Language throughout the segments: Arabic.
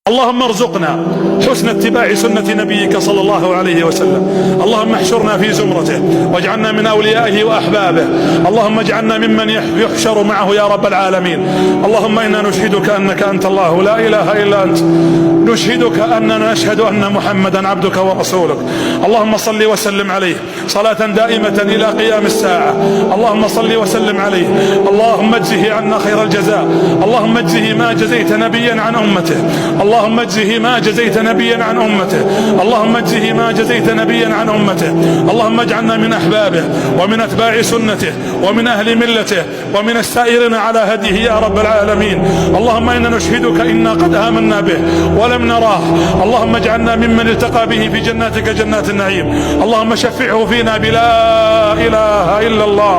اللهم ارزقنا حسن اتباع سنة نبيك صلى الله عليه وسلم. اللهم احشرنا في زمرته واجعلنا من أوليائه وأحبابه. اللهم اجعلنا ممن يحشر معه يا رب العالمين. اللهم إنا نشهدك أنك أنت الله لا إله إلا أنت، نشهدك أننا نشهد أن محمدا عبدك ورسولك. اللهم صل وسلم عليه صلاة دائمة إلى قيام الساعة. اللهم صل وسلم عليه. اللهم اجزه عنا خير الجزاء. اللهم اجزه ما جزيت نبيا عن أمته. اللهم اجزه ما جزيت نبيا عن أمته. اللهم اجزه ما جزيت نبيا عن أمته. اللهم اجعلنا من أحبابه ومن أتباع سنته ومن أهل ملته ومن السائرين على هديه يا رب العالمين. اللهم إنا نشهدك إنا قد آمنا به ولم نراه. اللهم اجعلنا ممن التقى به في جناتك جنات النعيم. اللهم شفعه فينا بلا إله إلا الله.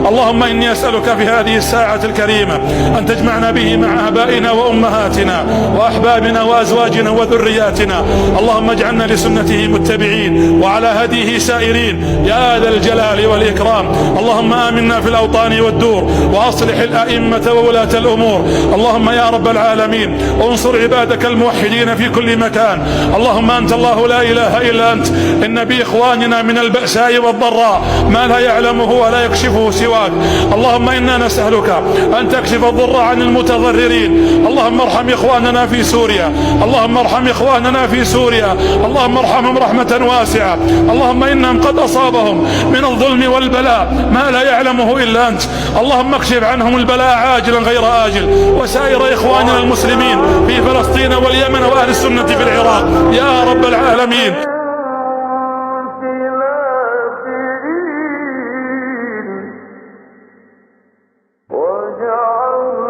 اللهم إني أسألك في هذه الساعة الكريمة أن تجمعنا به مع آبائنا وأمهاتنا وأحبابنا وأزواجنا وذرياتنا. اللهم اجعلنا لسنته متبعين وعلى هديه سائرين يا ذا الجلال والإكرام. اللهم آمنا في الأوطان والدور وأصلح الأئمة وولاة الأمور. اللهم يا رب العالمين انصر عبادك الموحدين في كل مكان. اللهم أنت الله لا إله إلا أنت، إن بإخواننا من البأساء والضراء ما لا يعلمه ولا يكشفه سواك. اللهم إنا نسألك أن تكشف الضر عن المتضررين. اللهم ارحم إخواننا في سوريا. اللهم ارحم إخواننا في سوريا. اللهم ارحمهم رحمة واسعة. اللهم إنهم قد أصابهم من الظلم والبلاء ما لا يعلمه إلا أنت. اللهم اكشف عنهم البلاء عاجلا غير آجل، وسائر إخواننا المسلمين في فلسطين واليمن وأهل السنة في العراق يا رب العالمين. وجعلني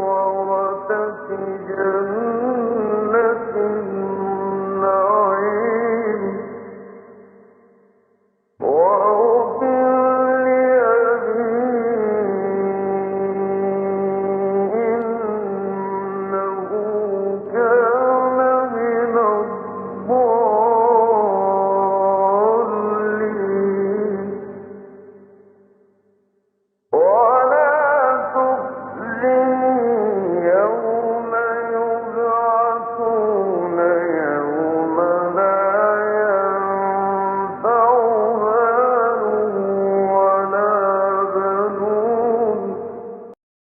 ورثة جنة